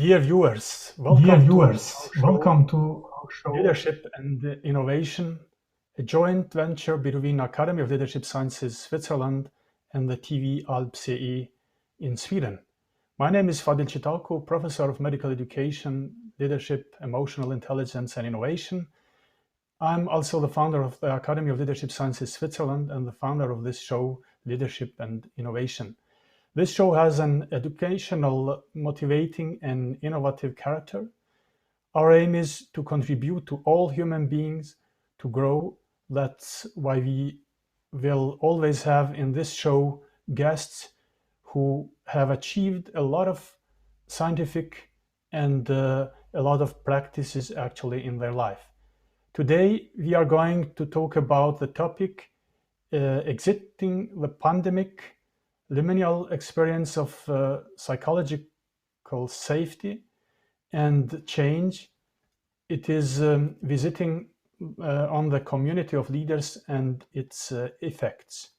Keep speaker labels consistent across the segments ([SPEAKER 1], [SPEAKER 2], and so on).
[SPEAKER 1] Dear viewers,
[SPEAKER 2] Dear
[SPEAKER 1] welcome to
[SPEAKER 2] viewers,
[SPEAKER 1] our show
[SPEAKER 2] welcome to our show
[SPEAKER 1] Leadership and Innovation, a joint venture between Academy of Leadership Sciences Switzerland and the TV Alp-CE in Sweden. My name is Fadil Chitalko, Professor of Medical Education, Leadership, Emotional Intelligence and Innovation. I'm also the founder of the Academy of Leadership Sciences Switzerland and the founder of this show, Leadership and Innovation. This show has an educational, motivating, and innovative character. Our aim is to contribute to all human beings to grow. That's why we will always have in this show guests who have achieved a lot of scientific and a lot of practices actually in their life. Today, we are going to talk about the topic exiting the pandemic, liminal experience of psychological safety and change. It is visiting on the community of leaders and its effects.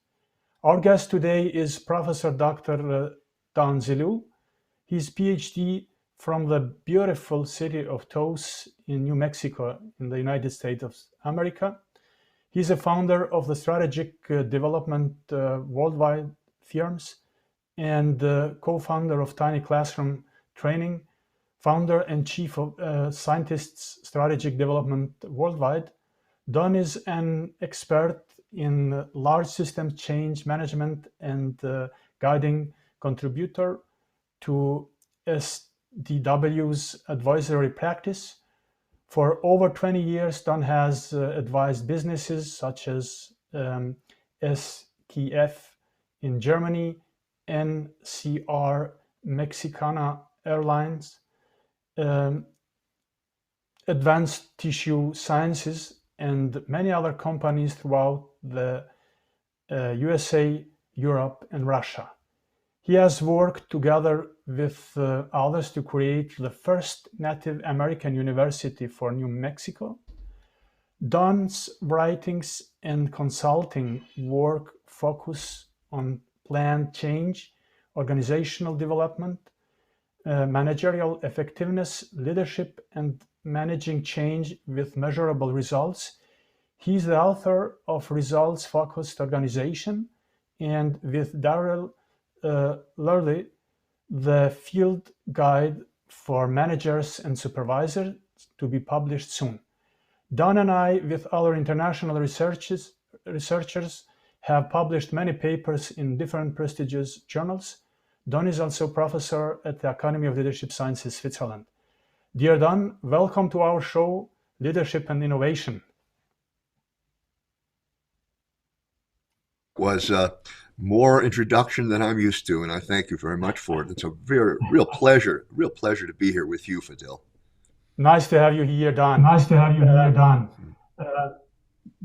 [SPEAKER 1] Our guest today is Professor Dr. Dan Zilu. He's PhD from the beautiful city of Taos in New Mexico in the United States of America. He's a founder of the Strategic Development Worldwide firms and co-founder of Tiny Classroom Training, founder and chief of scientists strategic development worldwide. Don is an expert in large system change management and guiding contributor to SDW's advisory practice. For over 20 years, Don has advised businesses such as SKF in Germany, NCR Mexicana Airlines, Advanced Tissue Sciences, and many other companies throughout the USA, Europe, and Russia. He has worked together with others to create the first Native American university for New Mexico. Don's writings and consulting work focus on planned change, organizational development, managerial effectiveness, leadership, and managing change with measurable results. He's the author of Results-Focused Organization and with Darrell Lurley, the Field Guide for Managers and Supervisors, to be published soon. Don and I, with other international researchers, have published many papers in different prestigious journals. Don is also professor at the Academy of Leadership Sciences, Switzerland. Dear Don, welcome to our show, Leadership and Innovation.
[SPEAKER 3] Was more introduction than I'm used to, and I thank you very much for it. It's a real pleasure to be here with you, Fadil.
[SPEAKER 1] Nice to have you here, Don.
[SPEAKER 2] Nice to have you here, Don.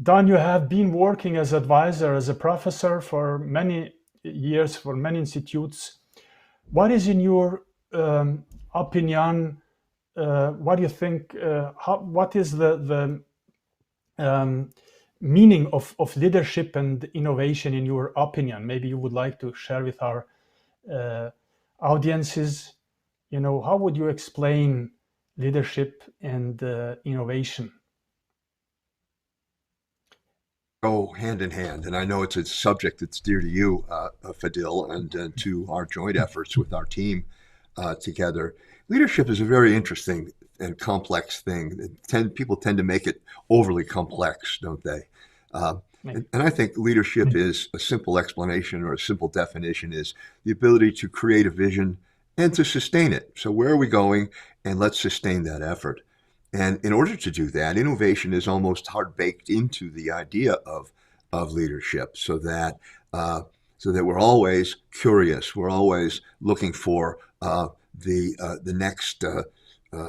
[SPEAKER 1] Don, you have been working as advisor, as a professor for many years, for many institutes. What is, in your opinion, what do you think, what is the meaning of leadership and innovation in your opinion? Maybe you would like to share with our audiences, how would you explain leadership and innovation?
[SPEAKER 3] Go hand in hand, and I know it's a subject that's dear to you, Fadil, and to our joint efforts with our team together. Leadership is a very interesting and complex thing. People tend to make it overly complex, don't they? And I think leadership is a simple explanation, or a simple definition is the ability to create a vision and to sustain it. So where are we going? And let's sustain that effort. And in order to do that, innovation is almost hard baked into the idea of leadership, so that we're always curious, we're always looking for the next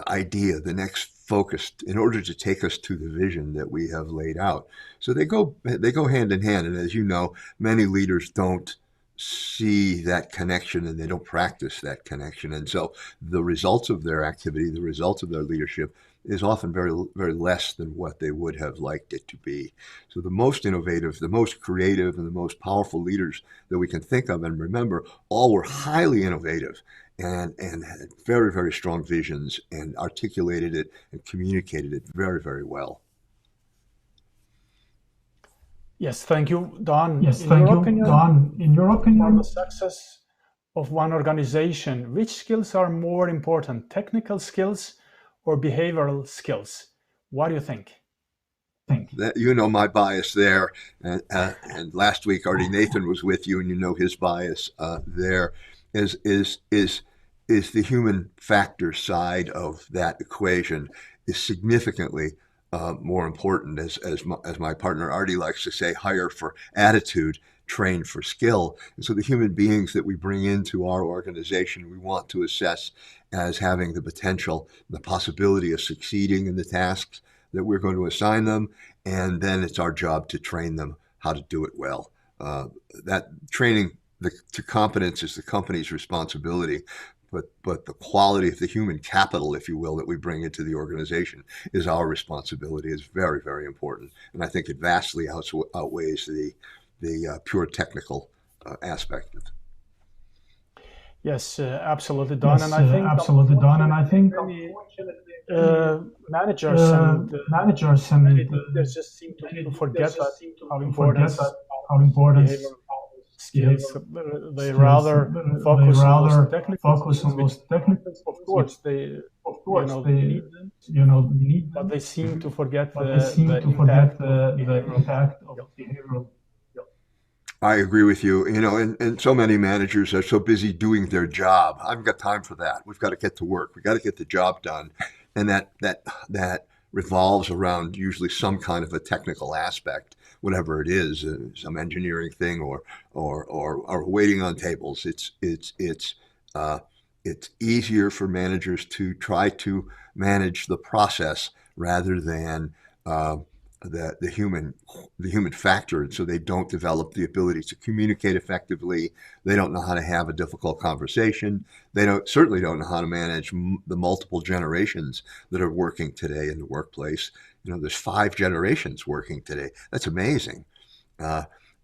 [SPEAKER 3] idea, the next focus, in order to take us to the vision that we have laid out. So they go hand in hand. And as you know, many leaders don't see that connection and they don't practice that connection. And so the results of their activity, the results of their leadership is often very, very less than what they would have liked it to be. So the most innovative, the most creative, and the most powerful leaders that we can think of and remember all were highly innovative and had very, very strong visions and articulated it and communicated it very, very well.
[SPEAKER 1] Yes, thank you, Don.
[SPEAKER 2] Yes,
[SPEAKER 1] In
[SPEAKER 2] thank
[SPEAKER 1] your
[SPEAKER 2] you,
[SPEAKER 1] opinion,
[SPEAKER 2] Don. In your
[SPEAKER 1] for
[SPEAKER 2] opinion,
[SPEAKER 1] the success of one organization, which skills are more important, technical skills or behavioral skills? What do you think?
[SPEAKER 3] That, you know my bias there, and last week already Nathan was with you, and you know his bias there is the human factor side of that equation is significantly more important, as my partner Artie likes to say, hire for attitude, train for skill. And so the human beings that we bring into our organization, we want to assess as having the potential, the possibility of succeeding in the tasks that we're going to assign them, and then it's our job to train them how to do it well. That training to competence is the company's responsibility, but the quality of the human capital, if you will, that we bring into the organization is our responsibility. It's very, very important, and I think it vastly outweighs the pure technical aspect of it.
[SPEAKER 1] Yes, absolutely, Don.
[SPEAKER 2] yes,
[SPEAKER 1] And I think
[SPEAKER 2] absolutely, Don. And I think
[SPEAKER 1] many managers and
[SPEAKER 2] managers and
[SPEAKER 1] many leaders just seem to forget how important
[SPEAKER 2] how important
[SPEAKER 1] behavioral skills. They rather focus on those technical skills, which, of course, they need them, but they seem to forget the impact of
[SPEAKER 2] behavioral.
[SPEAKER 3] I agree with you. You know, and so many managers are so busy doing their job. I haven't got time for that. We've got to get to work. We've got to get the job done. And that revolves around usually some kind of a technical aspect, whatever it is, some engineering thing or waiting on tables. It's easier for managers to try to manage the process rather than the human factor, and so they don't develop the ability to communicate effectively. They don't know how to have a difficult conversation. They certainly don't know how to manage the multiple generations that are working today in the workplace. You know, there's 5 generations working today. That's amazing,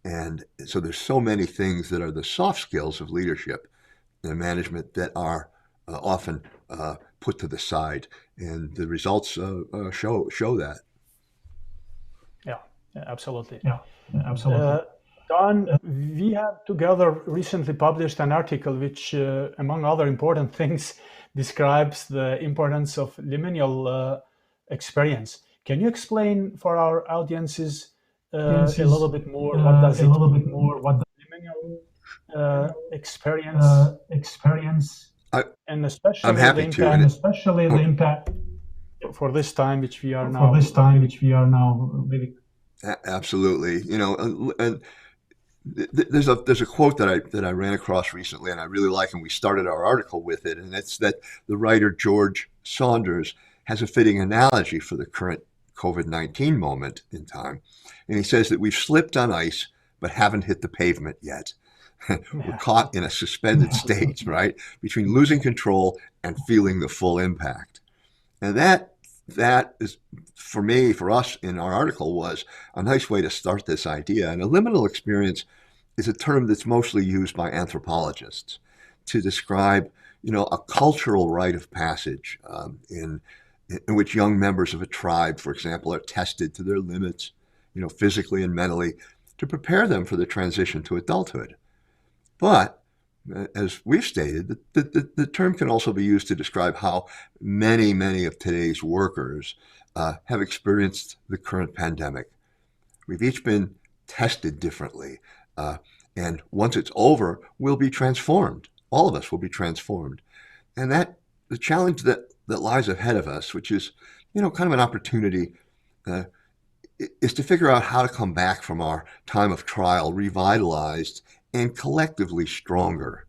[SPEAKER 3] and so there's so many things that are the soft skills of leadership and management that are often put to the side, and the results show that.
[SPEAKER 1] Yeah, absolutely.
[SPEAKER 2] Yeah, absolutely.
[SPEAKER 1] Don, we have together recently published an article which, among other important things, describes the importance of liminal experience. Can you explain for our audiences a little bit more what does it mean? What the liminal experience, and especially
[SPEAKER 3] I'm happy
[SPEAKER 1] the
[SPEAKER 3] to.
[SPEAKER 1] impact,
[SPEAKER 2] especially the impact
[SPEAKER 1] for this time which we are
[SPEAKER 2] for this time which we are now living.
[SPEAKER 3] Absolutely. You know, and there's a quote that I ran across recently, and I really like, and we started our article with it, and it's that the writer George Saunders has a fitting analogy for the current COVID-19 moment in time, and he says that we've slipped on ice but haven't hit the pavement yet. We're caught in a suspended state, right, between losing control and feeling the full impact, and that is, for us in our article, was a nice way to start this idea. And a liminal experience is a term that's mostly used by anthropologists to describe, you know, a cultural rite of passage in which young members of a tribe, for example, are tested to their limits, you know, physically and mentally, to prepare them for the transition to adulthood. But as we've stated, the term can also be used to describe how many of today's workers have experienced the current pandemic. We've each been tested differently, and once it's over, we'll be transformed. All of us will be transformed, and that the challenge that lies ahead of us, which is, you know, kind of an opportunity, is to figure out how to come back from our time of trial revitalized and collectively stronger.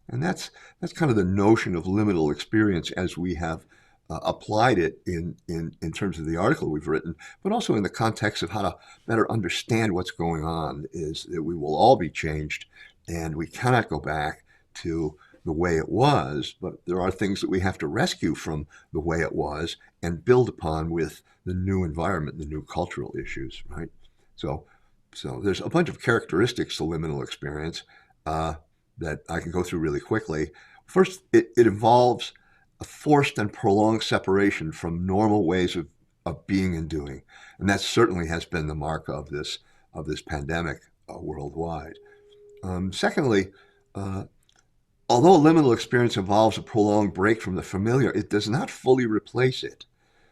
[SPEAKER 3] And that's kind of the notion of liminal experience as we have applied it in terms of the article we've written, but also in the context of how to better understand what's going on, is that we will all be changed and we cannot go back to the way it was, but there are things that we have to rescue from the way it was and build upon with the new environment, the new cultural issues, right? So, so there's a bunch of characteristics to liminal experience that I can go through really quickly. First, it involves a forced and prolonged separation from normal ways of being and doing, and that certainly has been the mark of this pandemic worldwide. Secondly, although a liminal experience involves a prolonged break from the familiar, it does not fully replace it.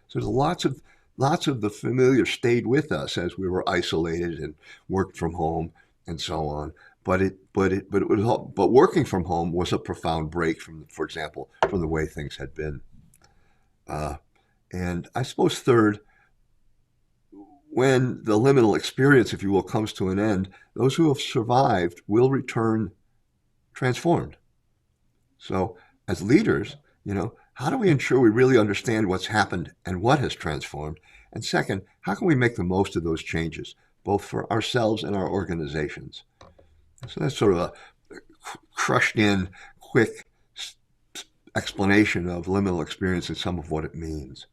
[SPEAKER 3] So there's lots of the familiar stayed with us as we were isolated and worked from home and so on. But working from home was a profound break from, for example, from the way things had been. And I suppose third, when the liminal experience, if you will, comes to an end, those who have survived will return transformed. So as leaders, how do we ensure we really understand what's happened and what has transformed? And second, how can we make the most of those changes, both for ourselves and our organizations? So that's sort of a crushed in, quick explanation of liminal experience and some of what it means.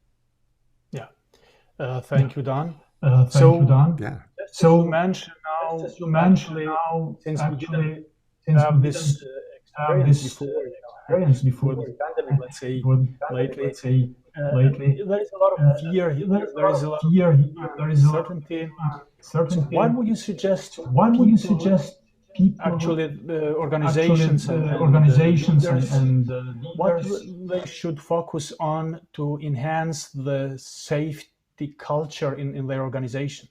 [SPEAKER 1] Yeah. Thank you, Don.
[SPEAKER 2] Thank you, Don.
[SPEAKER 3] Yeah.
[SPEAKER 1] So you mentioned now, since we didn't have this experience before the pandemic, let's say, lately, there is a lot of fear here. There is a lot of uncertainty. So what would you suggest people, actually the organizations and what they should focus on to enhance the safety culture in their organizations?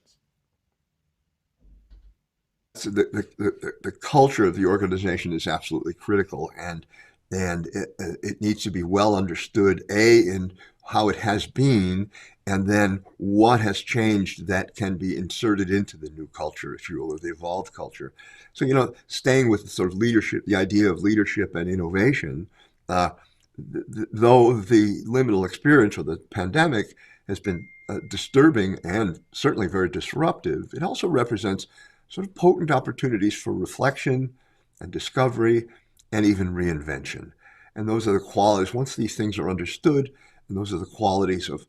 [SPEAKER 3] So the culture of the organization is absolutely critical, and it needs to be well understood, in how it has been, and then what has changed that can be inserted into the new culture, if you will, or the evolved culture. So, staying with the sort of leadership, the idea of leadership and innovation, though the liminal experience or the pandemic has been disturbing and certainly very disruptive, it also represents sort of potent opportunities for reflection and discovery and even reinvention. And those are the qualities, once these things are understood, and those are the qualities of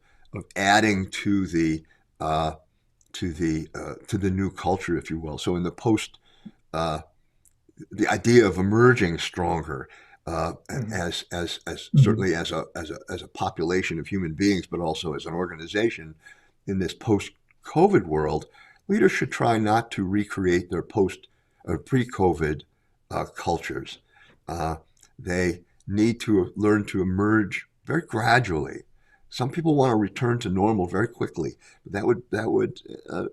[SPEAKER 3] adding to the new culture, if you will. So in the the idea of emerging stronger as certainly as a population of human beings, but also as an organization in this post-COVID world, leaders should try not to recreate their pre-COVID cultures. They need to learn to emerge very gradually. Some people want to return to normal very quickly, but that would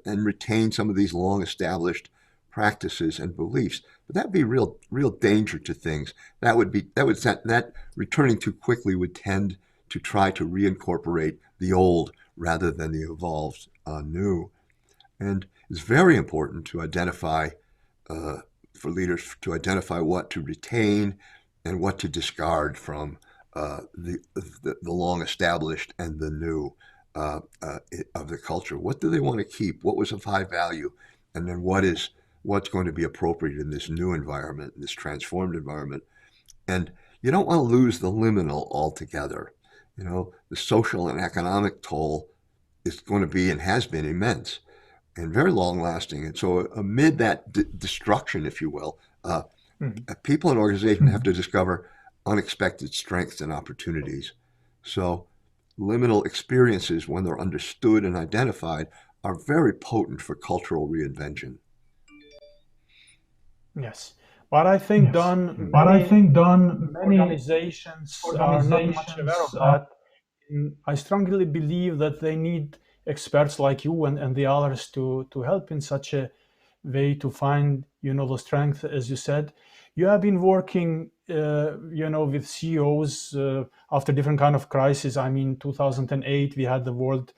[SPEAKER 3] and retain some of these long-established practices and beliefs. But that would be real danger to things. That returning too quickly would tend to try to reincorporate the old rather than the evolved new. And it's very important to identify, for leaders to identify what to retain and what to discard from the long established and the new of the culture. What do they want to keep? What was of high value? And then what's going to be appropriate in this new environment, this transformed environment? And you don't want to lose the liminal altogether. The social and economic toll is going to be and has been immense and very long lasting. And so amid that destruction, if you will, people and organizations have to discover unexpected strengths and opportunities. So liminal experiences, when they're understood and identified, are very potent for cultural reinvention.
[SPEAKER 1] Yes. But I think, Don, many organizations are not much aware of that. I strongly believe that they need experts like you and the others to help in such a way to find, the strength, as you said. You have been working, with CEOs after different kind of crises. I mean, 2008, we had the world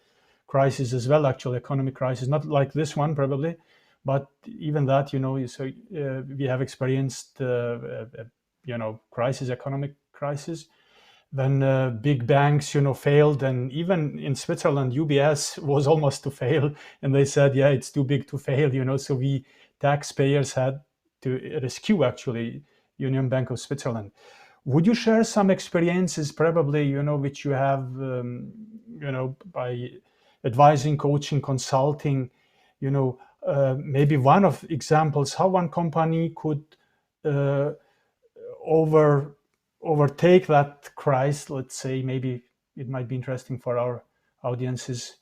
[SPEAKER 1] crisis as well, actually, economic crisis, not like this one probably, but even that, so we have experienced, economic crisis. When big banks, failed, and even in Switzerland, UBS was almost to fail, and they said, yeah, it's too big to fail, so we taxpayers had to rescue actually Union Bank of Switzerland. Would you share some experiences, probably, which you have, by advising, coaching, consulting, maybe one of examples how one company could uh, overtake that crisis, let's say. Maybe it might be interesting for our audiences.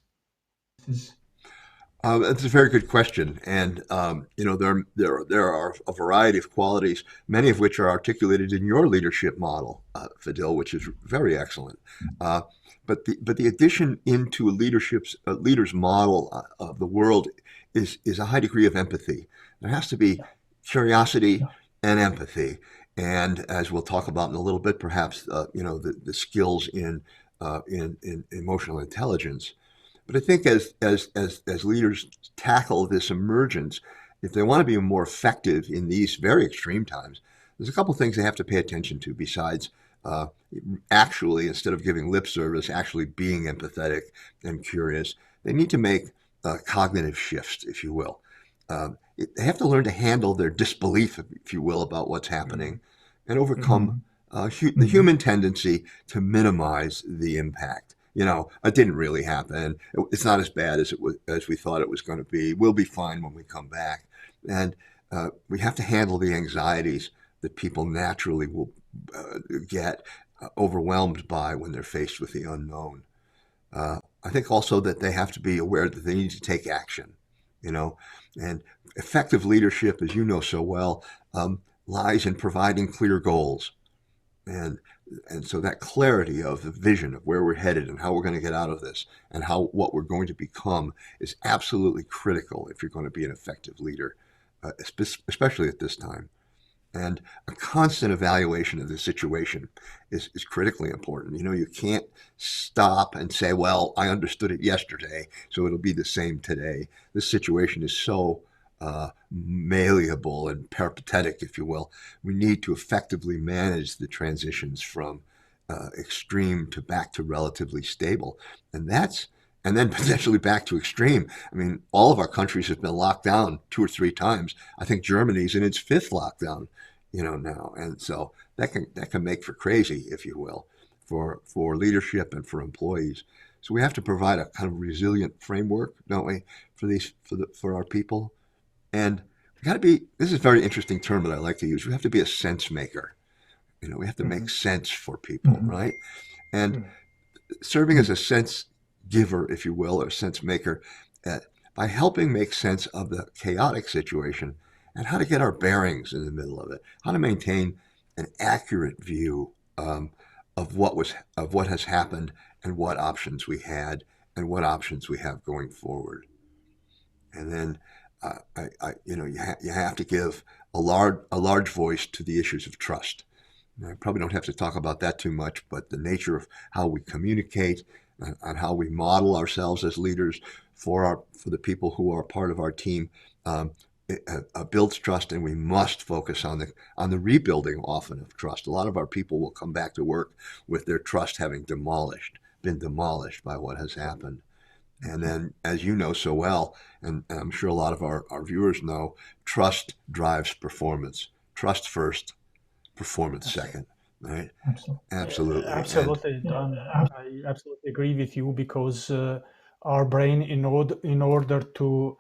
[SPEAKER 3] That's a very good question, and there are a variety of qualities, many of which are articulated in your leadership model, Fadil, which is very excellent. But the addition into a leader's model of the world is a high degree of empathy. There has to be curiosity and empathy, and as we'll talk about in a little bit, perhaps the skills in emotional intelligence. But I think as leaders tackle this emergence, if they want to be more effective in these very extreme times, there's a couple of things they have to pay attention to besides actually, instead of giving lip service, actually being empathetic and curious. They need to make cognitive shifts, if you will. They have to learn to handle their disbelief, if you will, about what's happening and overcome the human tendency to minimize the impact. It didn't really happen. It's not as bad as we thought it was going to be. We'll be fine when we come back. And we have to handle the anxieties that people naturally will get overwhelmed by when they're faced with the unknown. I think also that they have to be aware that they need to take action, and effective leadership, as you know so well, lies in providing clear goals. And so that clarity of the vision of where we're headed and how we're going to get out of this and what we're going to become is absolutely critical if you're going to be an effective leader, especially at this time. And a constant evaluation of the situation is critically important. You can't stop and say, well, I understood it yesterday, so it'll be the same today. This situation is so malleable and peripatetic, if you will. We need to effectively manage the transitions from extreme to back to relatively stable. And then potentially back to extreme. I mean, all of our countries have been locked down 2 or 3 times. I think Germany's in its 5th lockdown, now. And so that can make for crazy, if you will, for leadership and for employees. So we have to provide a kind of resilient framework, don't we, for our people. And we got to be, this is a very interesting term that I like to use. We have to be a sense maker. We have to make sense for people, right? And serving as a sense giver, if you will, or sense maker, by helping make sense of the chaotic situation and how to get our bearings in the middle of it, how to maintain an accurate view of what has happened and what options we had and what options we have going forward. And then you have to give a large voice to the issues of trust. I probably don't have to talk about that too much, but the nature of how we communicate and how we model ourselves as leaders for the people who are part of our team builds trust, and we must focus on the rebuilding often of trust. A lot of our people will come back to work with their trust having been demolished by what has happened. And then, as you know so well, and I'm sure a lot of our viewers know, trust drives performance. Trust first, performance second, right? Absolutely.
[SPEAKER 1] Absolutely. I absolutely agree with you, because our brain, in order to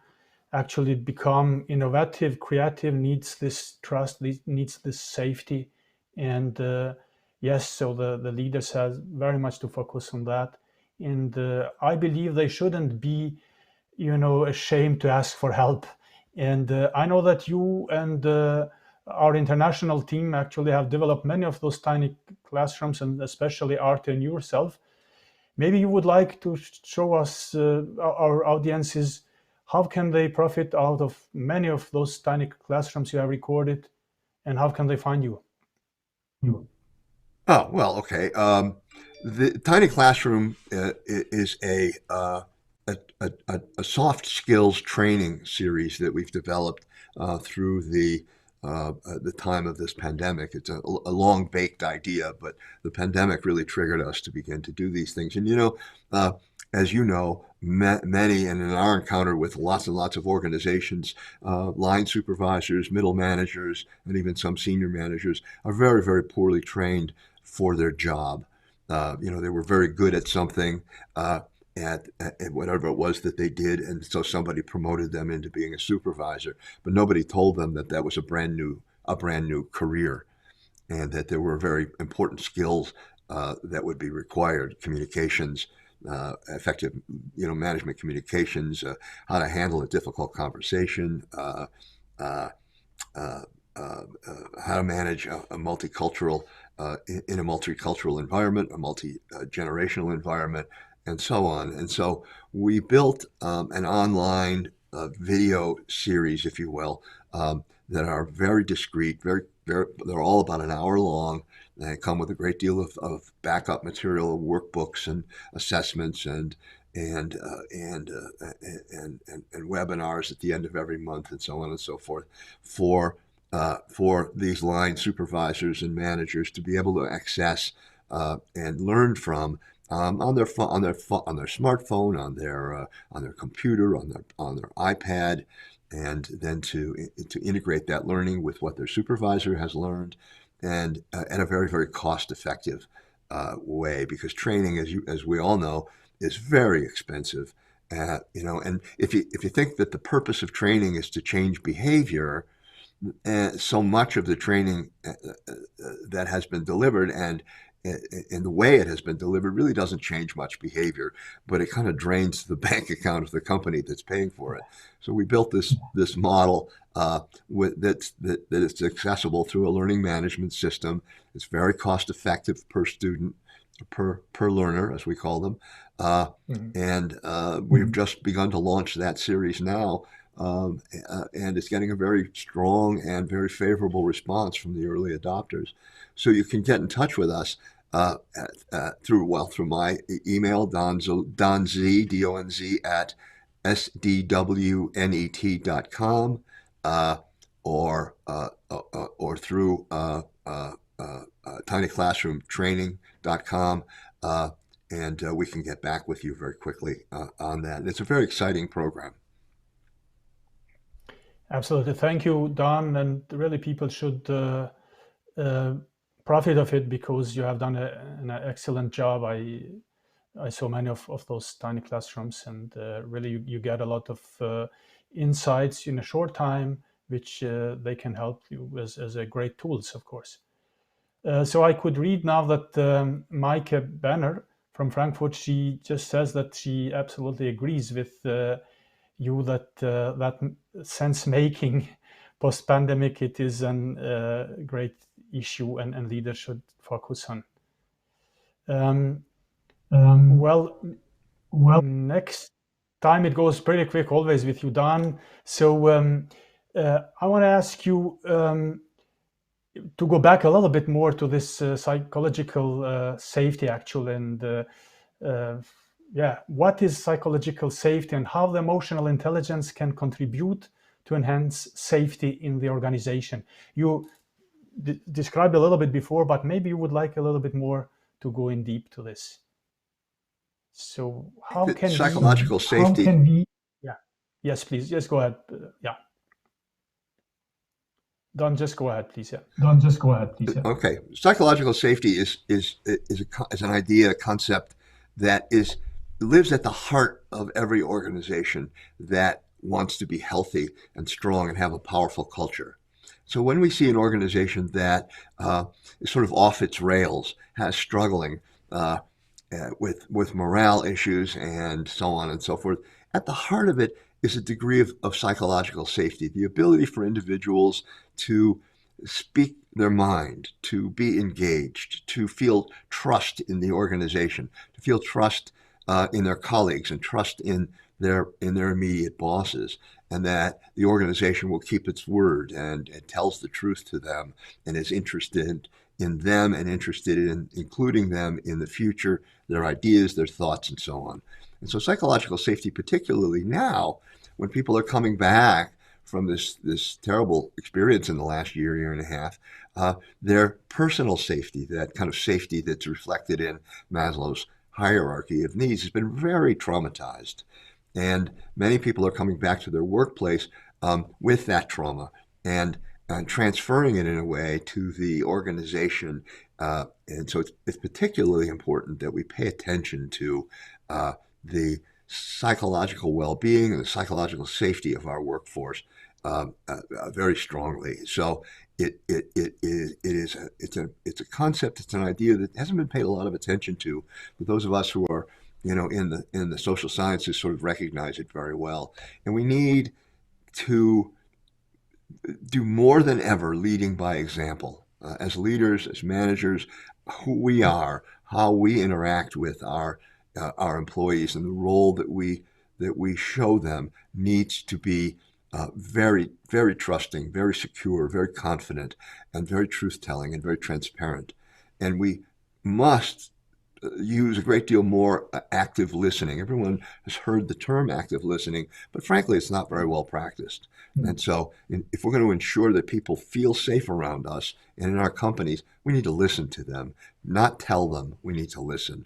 [SPEAKER 1] actually become innovative, creative, needs this trust, needs this safety. And yes, so the leaders have very much to focus on that. And I believe they shouldn't be, ashamed to ask for help. And I know that you and our international team actually have developed many of those tiny classrooms, and especially Art and yourself. Maybe you would like to show us, our audiences, how can they profit out of many of those tiny classrooms you have recorded, and how can they find you?
[SPEAKER 3] Oh, well, okay. The Tiny Classroom is a soft skills training series that we've developed through the time of this pandemic. It's a long baked idea, but the pandemic really triggered us to begin to do these things. And as you know, many, and in our encounter with lots and lots of organizations, line supervisors, middle managers, and even some senior managers are very, very poorly trained for their job. They were very good at something, at whatever it was that they did, and so somebody promoted them into being a supervisor, but nobody told them that that was a brand new career, and that there were very important skills that would be required: communications, effective, management communications, how to handle a difficult conversation, uh, uh, how to manage a multicultural in a multicultural environment, a multi-generational environment, and so on. And so we built an online video series, if you will, that are very discreet, they're all about an hour long. They come with a great deal of backup material, workbooks and assessments and, uh, and, uh, and webinars at the end of every month, and so on and so forth, for these line supervisors and managers to be able to access and learn from on their smartphone, on their computer, on their iPad, and then to integrate that learning with what their supervisor has learned, and in a very, very cost-effective way, because training, as we all know, is very expensive. And if you think that the purpose of training is to change behavior, so much of the training that has been delivered and in the way it has been delivered really doesn't change much behavior, but it kind of drains the bank account of the company that's paying for it. So we built this model that is accessible through a learning management system. It's very cost effective per student, per learner, as we call them, and we've just begun to launch that series now. And it's getting a very strong and very favorable response from the early adopters. So you can get in touch with us through my email, donz, D-O-N-Z, at sdwnet.com, or through tinyclassroomtraining.com, and we can get back with you very quickly on that. And it's a very exciting program.
[SPEAKER 1] Absolutely. Thank you, Don. And really, people should profit of it, because you have done an excellent job. I saw many of those tiny classrooms, and really you get a lot of insights in a short time, which they can help you as a great tools, of course. So I could read now that Maike Banner from Frankfurt, she just says that she absolutely agrees with you that that sense making post-pandemic, it is a great issue, and leaders should focus on. Well, next time it goes pretty quick always with you, Don. So I want to ask you to go back a little bit more to this psychological safety, actually, and what is psychological safety, and how the emotional intelligence can contribute to enhance safety in the organization? You described a little bit before, but maybe you would like a little bit more to go in deep to this. So how can
[SPEAKER 3] psychological safety?
[SPEAKER 2] How can we?
[SPEAKER 1] Yeah. Yes, please. Just go ahead. Yeah. Don, just go ahead, please. Yeah.
[SPEAKER 2] Don, just go ahead, please. Yeah.
[SPEAKER 3] Okay. Psychological safety is an idea, a concept that lives at the heart of every organization that wants to be healthy and strong and have a powerful culture. So when we see an organization that is sort of off its rails, has struggling with morale issues and so on and so forth, at the heart of it is a degree of psychological safety, the ability for individuals to speak their mind, to be engaged, to feel trust in the organization, to feel trust in their colleagues, and trust in their immediate bosses, and that the organization will keep its word and tells the truth to them, and is interested in them and interested in including them in the future, their ideas, their thoughts, and so on. And so psychological safety, particularly now, when people are coming back from this terrible experience in the last year and a half, their personal safety, that kind of safety that's reflected in Maslow's hierarchy of needs has been very traumatized. And many people are coming back to their workplace with that trauma and transferring it in a way to the organization. And so it's particularly important that we pay attention to the psychological well-being and the psychological safety of our workforce very strongly. So it's a concept, it's an idea that hasn't been paid a lot of attention to, but those of us who are in the social sciences sort of recognize it very well. And we need to do more than ever leading by example. As leaders, as managers, who we are, how we interact with our employees, and the role that we show them needs to be very, very trusting, very secure, very confident, and very truth-telling and very transparent. And we must use a great deal more active listening. Everyone has heard the term active listening, but frankly, it's not very well practiced. And so if we're going to ensure that people feel safe around us and in our companies, we need to listen to them, not tell them. We need to listen.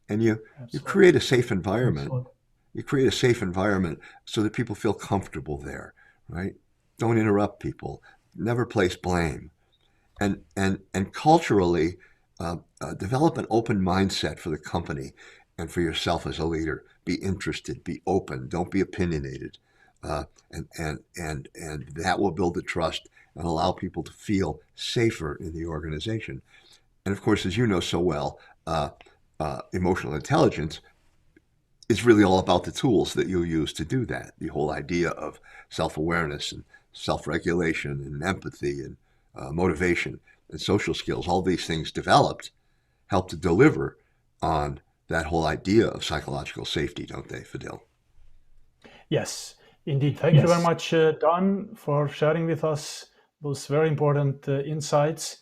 [SPEAKER 3] And you create a safe environment.
[SPEAKER 2] Absolutely.
[SPEAKER 3] You create a safe environment so that people feel comfortable there, right? Don't interrupt people. Never place blame. And culturally, develop an open mindset for the company and for yourself as a leader. Be interested, be open, don't be opinionated. And that will build the trust and allow people to feel safer in the organization. And of course, as you know so well, emotional intelligence is really all about the tools that you'll use to do that. The whole idea of self-awareness and self-regulation and empathy and motivation and social skills, all these things developed help to deliver on that whole idea of psychological safety, don't they, Fadil?
[SPEAKER 1] Yes, indeed. Thank you very much, Don, for sharing with us those very important insights.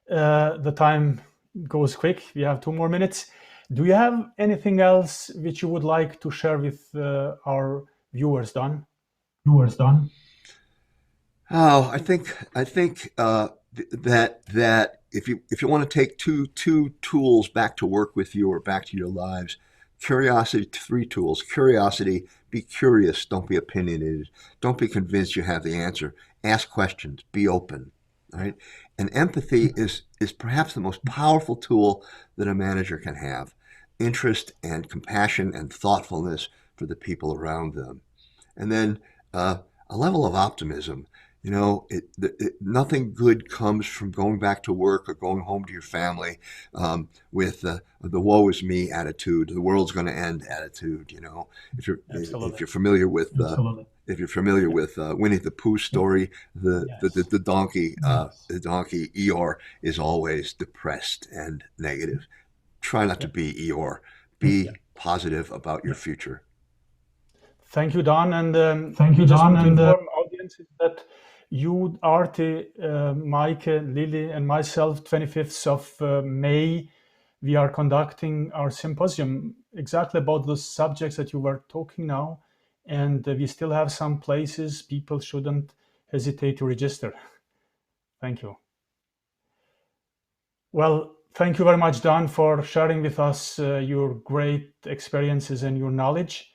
[SPEAKER 1] The time goes quick. We have 2 more minutes. Do you have anything else which you would like to share with our viewers, Don?
[SPEAKER 3] Oh, I think that if you want to take two tools back to work with you or back to your lives, curiosity, 3 tools. Curiosity, be curious, don't be opinionated. Don't be convinced you have the answer. Ask questions, be open, right? And empathy is perhaps the most powerful tool that a manager can have. Interest and compassion and thoughtfulness for the people around them. And then a level of optimism. You know, nothing good comes from going back to work or going home to your family with the woe is me attitude, the world's going to end attitude. You know, if you're familiar with Winnie the Pooh story, the donkey Eeyore is always depressed and negative. Try not to be Eeyore. Be positive about your future.
[SPEAKER 1] Thank you, Don. And thank you, Don. And inform audiences that you, Artie, Mike, Lily, and myself, 25th of May, we are conducting our symposium exactly about the subjects that you were talking now. And we still have some places. People shouldn't hesitate to register. Thank you. Well, thank you very much, Don, for sharing with us your great experiences and your knowledge.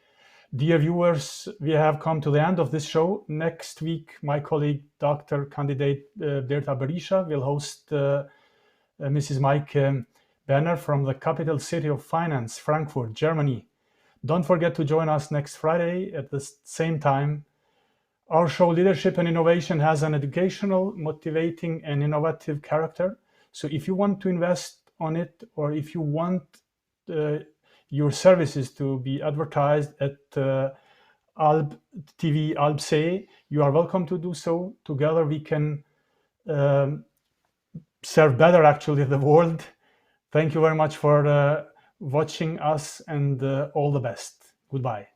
[SPEAKER 1] Dear viewers, we have come to the end of this show. Next week, my colleague, Dr. Candidate Berta Berisha, will host Mrs. Mike Banner from the capital city of finance, Frankfurt, Germany. Don't forget to join us next Friday at the same time. Our show, Leadership and Innovation, has an educational, motivating, and innovative character. So if you want to invest on it, or if you want your services to be advertised at Alb TV, Albsee, you are welcome to do so. Together we can serve better, actually, the world. Thank you very much for watching us, and all the best. Goodbye.